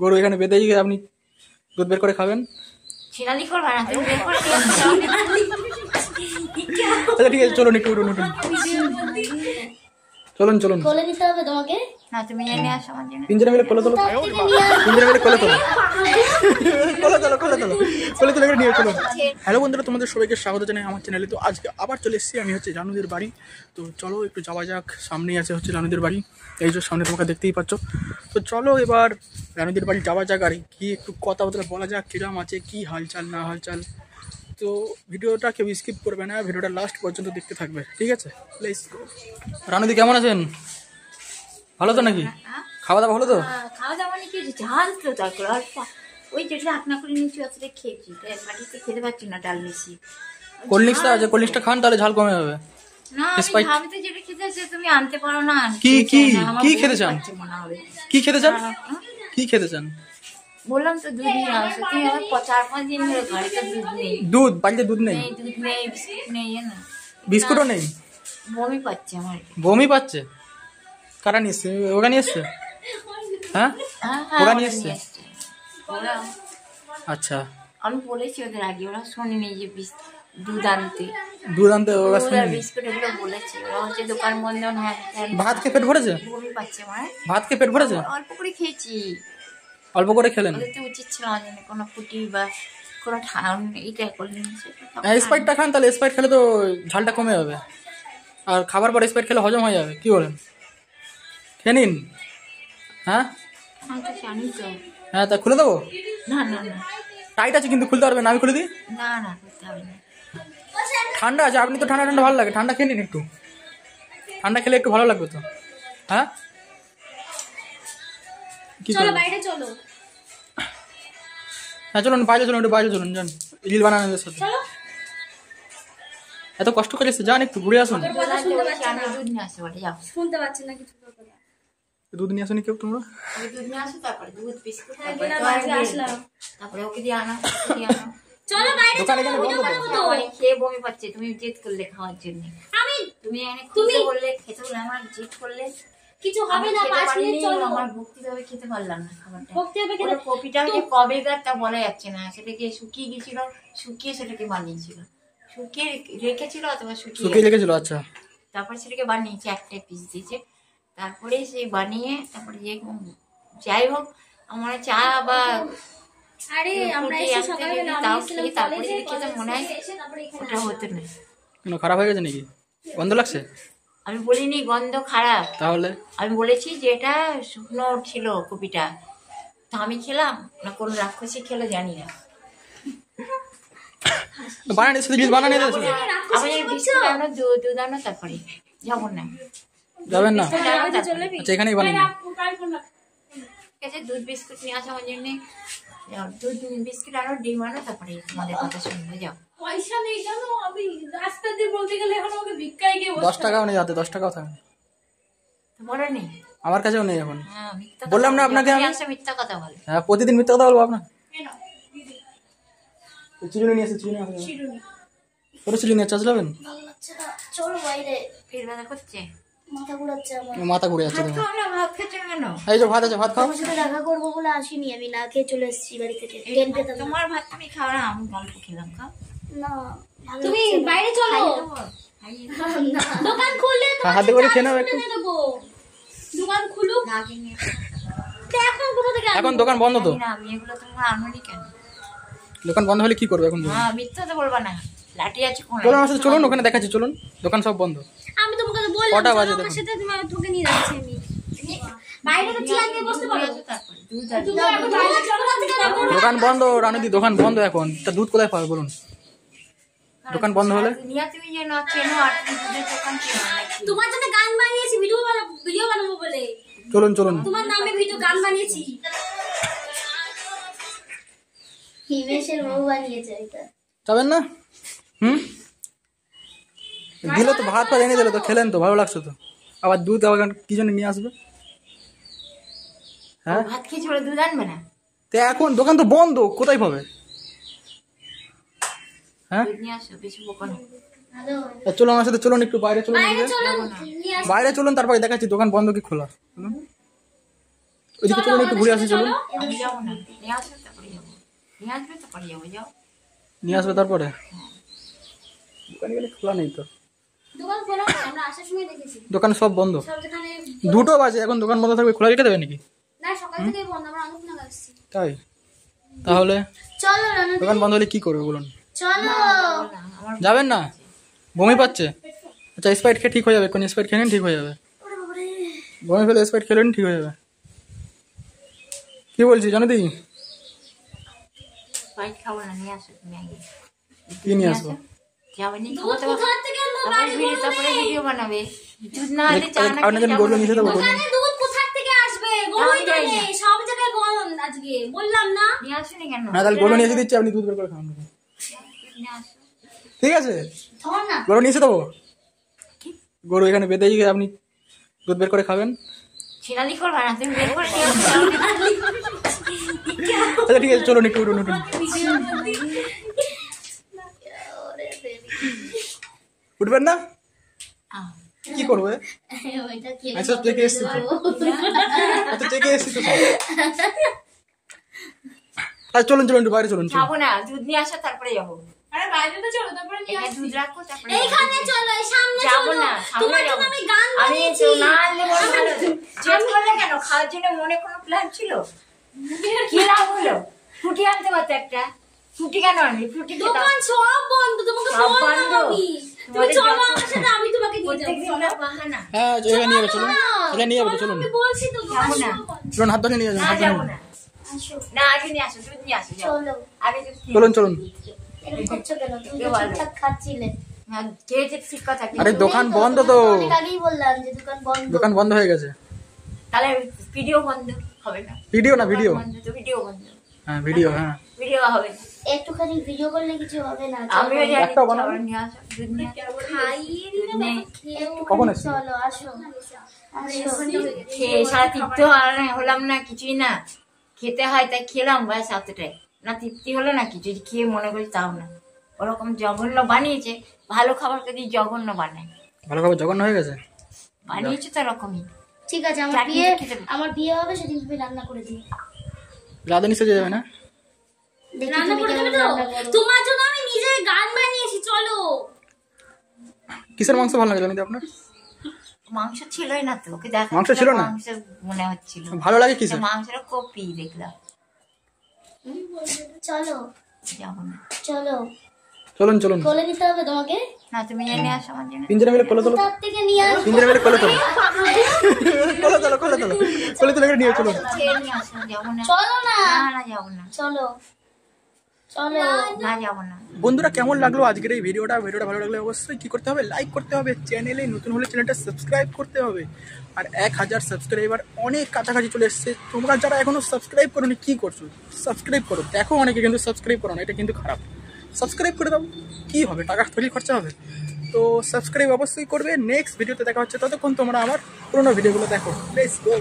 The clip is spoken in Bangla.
গরু এখানে বেঁধেই আপনি দুধ বের করে খাবেন। আচ্ছা ঠিক আছে, চলুন একটু উঠুন উঠুন, চলুন চলুন। কোলে নিতে হবে তোমাকে? না তুমি এনে আসো আমার জন্য। তিনজনে মিলে কোলে তোলো, তিনজনে মিলে কোলে তোলো, কোলে তোলো কোলে তোলো কোলে তোলো করে নিয়ে চলুন। হ্যালো বন্ধুরা, তোমাদের সবাইকে স্বাগত জানাই আমার চ্যানেলে। তো আজকে আবার চলে এসেছি আমি হচ্ছে জানুদের বাড়ি। তো চলো একটু যাওয়া যাক, সামনেই আছে হচ্ছে জানুদের বাড়ি, এই যে সামনে তোমাকে দেখতেই পাচ্ছ। তো চলো এবার জানুদের বাড়ি যাওয়া যাক, আর কি একটু কথাবার্তা বলা যাক, কিরম আছে, কি হালচাল না হালচাল। তো ভিডিওটা কেউ স্কিপ করবে না, ভিডিওটা লাস্ট পর্যন্ত দেখতে থাকবে, ঠিক আছে? Let's go. রানুদি কেমন আছেন? ভালো তো নাকি? খাওয়া দাওয়া হলো তো? খাওয়া দাওয়া মানে কি ঝাল তো, তারপর আর ওই যেটা আপনা করে নিচু আসলে খেয়েছি, বাড়িতে খেতে পারছি না ডাল বেশি। কোল্ড ড্রিঙ্কসটা আছে, কোল্ড ড্রিঙ্কসটা খান, তাহলে ঝাল কমে যাবে। না আমি তো যেটা খেতে চাই তুমি আনতে পারো না। কি কি কি খেতে চান? কি খেতে চান? কি খেতে চান? বললাম তো দুধ নিয়ে আসো, তুমি আমার 4-5 দিন ধরে বাড়িতে দুধ নেই। দুধ বাড়িতে দুধ নেই? দুধ নেই, বিস্কুট নেই, না বিস্কুটও নেই? বমি পাচ্ছে আমার। বমি পাচ্ছে? কারা নিয়ে এসছে? ওরা নিয়ে এসছে? হ্যাঁ ওরা নিয়ে এসছে? আচ্ছা আমি বলেছি ওদের আগে, ওরা শোনেনি যে দুধ আনতে। দুধ আনতে ওরা শুনেনি? বিস্কুট এগুলো বলেছি, ওরা হচ্ছে দোকান বন্ধ না। ভাত খেয়ে পেট ভরেছে? বমি পাচ্ছে আমার। ভাত খেয়ে পেট ভরেছে? অল্প করে খেয়েছি। অল্প করে খেলেন? ওদের তো উচিত ছিল না জানি কোনো ফুটি বা কোনো এইটা করলেন। স্প্রাইটটা খান, তাহলে স্প্রাইট খেলে তো ঝালটা কমে যাবে, আর খাবার পরে স্প্রাইট খেলে হজম হয়ে যাবে। কি বলেন? খেয়ে নিন। হ্যাঁ আমি তো জানি তো। হ্যাঁ তা খুলে দেবো? না না না টাইট আছে কিন্তু খুলতে পারবেন না, আমি খুলে দিই? না না করতে হবে না। ঠান্ডা আছে, আপনি তো ঠান্ডা ঠান্ডা ভালো লাগে, ঠান্ডা খেয়ে নিন একটু, ঠান্ডা খেলে একটু ভালো লাগবে তো। হ্যাঁ কি চলো বাইরে চলো। হ্যাঁ চলুন বাইরে চলুন, একটু বাইরে চলুন, যান রিল বানানোর সাথে। চলো। এত কষ্ট করে এসে যান, একটু ঘুরে আসুন। শুনতে পাচ্ছি না কিছু। দুধ নিয়ে আসুন কেউ তোমরা? দুধ নিয়ে আসো, তারপরে দুধ বিস্কুট, তারপরে ওকে দিয়ে আনো। চলো বাইরে দোকানে গেলে বন্ধ তো। খেয়ে বমি পাচ্ছে, তুমি জেদ করলে খাওয়ার জন্য। তুমি বললে খেতে বললে, আমার জেদ করলে কিছু হবে না। 5 মিনিট চলো। আমার ভক্তি ভাবে খেতে পারলাম না খাবারটা। ভক্তি হবে খেতে। কপিটা যে কবেকার তা বলা যাচ্ছে না, সেটাকে শুকিয়ে গেছিল, শুকিয়ে সেটাকে বানিয়েছিল, শুকিয়ে রেখেছিল অথবা শুকিয়ে রেখেছিল। আচ্ছা তারপর সেটাকে বানিয়েছে, একটা পিস দিয়েছে, তারপরে সেই বানিয়ে তারপরে যে যাই হোক আমার চা বা আরে আমরা এসে সকালবেলা তারপরে যদি খেতে মনে হয় ওটা হতো না। কেন খারাপ হয়ে গেছে নাকি? গন্ধ লাগছে? আমি বলিনি গন্ধ খারাপ, তাহলে আমি বলেছি যে এটা শুকনো ছিল কপিটা, তো আমি খেলাম না কোন রাক্ষসী খেলো জানি না। বানানি শুধু বানানি দিয়েছো? আমি বিস্কুট আনো, দুধ আনো, তারপরে যাবো না। যাবেন না? আচ্ছা এখানেই বানানি। ঠিক আছে, দুধ বিস্কুট নিয়ে আসো আমার জন্য। দুধ বিস্কুট আনো, ডিম আনো, তারপরে তোমাদের কথা শুনবো। যাও। পয়সা নেই জানো, আমি রাস্তা দিয়ে বলতে গেলে এখন আমাকে ভিক্ষায় গিয়ে 10 টাকাও নেই হাতে, 10 টাকাও থাকে তোমারও নেই? আমার কাছেও নেই এখন। হ্যাঁ বললাম না আপনাকে আমি মিথ্যা কথা বলে। হ্যাঁ প্রতিদিন মিথ্যা কথা বলবো আপনার? চিরুনি নিয়ে এসে চিরুনি আছে, চিরুনি নিয়ে চাচলাবেন? চলো বাইরে। ফির ব্যথা করছে, মাথা ঘুরাচ্ছে আমার। মাথা ঘুরে যাচ্ছে। ভাত খেতে কেন? এই যে ভাত আছে, ভাত খাও। তোমার সাথে দেখা করবো বলে আসিনি, আমি না খেয়ে চলে এসেছি বাড়ি থেকে। তোমার ভাত তুমি খাও না, আমি গল্প খেলাম। খাও না, তুমি বাইরে চলো। দোকান খুললে হাতে করে খেয়ে নাও একটু। দোকান খুলুক। এখন দোকান বন্ধ তো। আমি এগুলো তোমার আনুনি কেন? দোকান বন্ধ হলে কি করবে এখন? হ্যাঁ মিথ্যা তো বলবা না, লাঠি আছে কোন? চলুন আমার সাথে, চলুন ওখানে দেখাচ্ছি, চলুন। দোকান সব বন্ধ। আমি তোমাকে বললাম কটা বাজে আমার সাথে তোকে নিয়ে যাচ্ছি আমি। বাইরে তো চেয়ার নিয়ে বসতে পারো। দোকান বন্ধ রানুদি, দোকান বন্ধ এখন। তা দুধ কোথায় পাবে বলুন? দোকান বন্ধ হলে তুমি যে না চেনো, আর দুধের দোকান চেনো নাকি? তোমার জন্য গান বানিয়েছি, ভিডিও বানাবো বলে। চলুন চলুন। তোমার নামে ভিডিও গান বানিয়েছি। হিমেশের বউ বানিয়েছে এটা। যাবেন না? দিলে তো ভাত এনে দিলে তো খেলেন তো, ভালো লাগছে তো। আবার দুধ আবার কি জন্য নিয়ে আসবে? হ্যাঁ ভাত খেয়ে ছোড়ে দুধ আনবে না? তো এখন দোকান তো বন্ধ, কোথায় পাবে? হ্যাঁ নিয়ে আসো, বেশি বোকা না। চলুন আমার সাথে, চলুন একটু বাইরে চলুন। বাইরে চলুন, তারপরে দেখাচ্ছি দোকান বন্ধ কি খোলা। ওইদিকে চলুন একটু ঘুরে আসি চলুন। আমি যাবো না, নিয়ে আসবে তারপরে যাবো, নিয়ে আসবে তারপরে যাবো, যাও। নিয়ে আসবে তারপরে? দোকানে গেলে খোলা নেই তো। দোকান খোলা, আমরা আসার সময় দেখেছি দোকান সব বন্ধ, সব যেখানে 2টো বাজে, এখন দোকান বন্ধ থাকবে? খোলা রেখে দেবে নাকি? না, সকাল থেকেই বন্ধ, আমরা অনেক না আসছি। তাই? তাহলে চলো রানু, দোকান বন্ধ হলে কি করবে বলুন? চলো। যাবেন না? বমি পাচ্ছে? আচ্ছা স্প্রাইট খেয়ে ঠিক হয়ে যাবে, কোন স্প্রাইট খেয়ে নিন ঠিক হয়ে যাবে। বমি পেলে স্প্রাইট খেলে নিন ঠিক হয়ে যাবে। কি বলছি জানো দি? বাইক খাবো না, নিয়ে আসো তুমি আগে। কি নিয়ে আসবো? যাবে নি, দুধ কোথা থেকে আনবো? তারপরে ভিডিও বানাবে। দুধ না হলে চা না আপনাকে আমি গরু নিয়ে যেতে বলবো। দোকানে দুধ কোথা থেকে আসবে? গরুই তো নেই, সব জায়গায় বন্ধ আজকে, বললাম না। নিয়ে আসুনি কেন? হ্যাঁ তাহলে গরু নিয়ে এসে দিচ্ছি, আপনি দুধ বের করে খান। নিয়ে আসো। ঠিক আছে, ধর না। গরু নিয়ে এসে দেবো। গরু এখানে বেঁধে গিয়ে আপনি দুধ বের করে খাবেন। ছিনালি করবা না, তুমি বের করে নিয়ে আসো। আচ্ছা ঠিক আছে, চলুন একটু উঠুন উঠুন। উঠবেন না? কি করবে? ওইটা কি? আচ্ছা চেকে এসছি তো, আচ্ছা চেকে এসছি তো। আচ্ছা চলুন চলুন একটু বাইরে চলুন। যাবো না, দুধ নিয়ে আসো তারপরে যাবো। আরে বাইরে তো চলো, তারপরে নিয়ে এখানে আসি। দুধ রাখো তারপরে এইখানে চলো, এই সামনে যাবো চলো। না, তোমার সামনে জন্য যাবো। আমি গান আমি বানিয়েছি। তো না আনলে মনে ভালো হতো। চেঞ্জ করলে কেন? খাওয়ার জন্য মনে কোনো প্ল্যান ছিল? কি লাভ হলো? ফুটি আনতে পারতো একটা। ফুটি কেন আনলি? ফুটি খেতাম। দোকান সব বন্ধ, তোমাকে সব বললাম বন্ধ। আমি। তুমি তোমাদের চলো যখন- আমার সাথে, আমি তোমাকে নিয়ে যাবো। প্রত্যেকদিন চলো। না বাহানা। হ্যাঁ এখানে নিয়ে যাবে চলুন, এখানে নিয়ে যাবে চলুন। আমি বলছি তো, দোকান যাবো না। সব বন্ধ। চলুন হাত ধরে নিয়ে যাবেন, না হাত ধরে যাবো নিয়ে না। আসো, না আগে নিয়ে আসো, দুধ নিয়ে আসো, যাও। চলো। আগে দুধ নিয়ে চলুন চলুন। এরকম করছো কেন? তুমি এ তো ভালো। ঠিকঠাক খাচ্ছিলে। হ্যাঁ, খেয়েছে ঠিক কথা কি? আরে দোকান তুমি তো, বন্ধ তোমাকে তো, অনেক আগেই বললাম যে দোকান বন্ধ। দোকান বন্ধ হয়ে গেছে। তাহলে ভিডিও বন্ধ হবে না? ভিডিও না ভিডিও, বন্ধ তো ভিডিও বন্ধ। হ্যাঁ ভিডিও, হ্যাঁ ভিডিও হবে না। একটুখানি ভিডিও করলে কিছু হবে না। আমিও জানি। একটা বানাবো। চলো, নিয়ে আসো, দুধ নিয়ে আসো। খাইয়ে দিলে নেই। কখন এসেছি? চলো, আসো। খেয়ে সারা তৃপ্তি হলাম না, কিছুই না। খেতে হয় তাই খেলাম, ব্যাস এতটাই। না তৃপ্তি হলো না কিছু, খেয়ে মনে করি তাও না। ওরকম জঘন্য বানিয়েছে, ভালো খাবার যদি জঘন্য বানায়। ভালো খবর জঘন্য হয়ে গেছে। বানিয়েছে তো এরকমই। ঠিক আছে, আমার চাটনি বিয়ে, খেতে হবে। আমার বিয়ে হবে সেদিন তুমি রান্না করে দিও। রাধুনি সেজে যাবে না? দেখি তুমি কেমন রান্না করো। তোমার জন্য আমি নিজে গান বানিয়েছি, চলো। কিসের মাংস ভালো লাগে জানি আপনার? মাংস ছিলই না তো, ওকে দেখা মাংস ছিল না? মাংস মনে হচ্ছিল। ভালো লাগে কিসের? মাংসের কপি দেখলাম। চলো, যাবো না। চলো। চলুন চলুন। কোলে নিতে হবে তোমাকে? না তুমি এনে আসো আমার জন্য। তিনজনে মিলে কোলে তোলো, তার থেকে নিয়ে আসো। তিনজনে মিলে কোলে তোলো, কোলে তোলো কোলে তোলো, কোলে তোলো করে নিয়ে চলুন। ছেড়ে নিয়ে আসো, যাবো না। চলো না। না না যাবো না, চলো, চলো। না যাবো না। বন্ধুরা কেমন লাগলো আজকের এই ভিডিওটা? ভিডিওটা ভালো লাগলে অবশ্যই কি করতে হবে? লাইক করতে হবে, চ্যানেলে নতুন হলে চ্যানেলটা সাবস্ক্রাইব করতে হবে। আর 1000 সাবস্ক্রাইবার অনেক কাছাকাছি চলে এসছে। তোমরা যারা এখনো সাবস্ক্রাইব করোনি কি করছো? সাবস্ক্রাইব করো। দেখো অনেকে কিন্তু সাবস্ক্রাইব করো না, এটা কিন্তু খারাপ। সাবস্ক্রাইব করে দাও, কি হবে? টাকা থলি খরচা হবে তো। সাবস্ক্রাইব অবশ্যই করবে। নেক্সট ভিডিওতে দেখা হচ্ছে, ততক্ষণ তোমরা আমার পুরোনো ভিডিওগুলো দেখো। Let's go.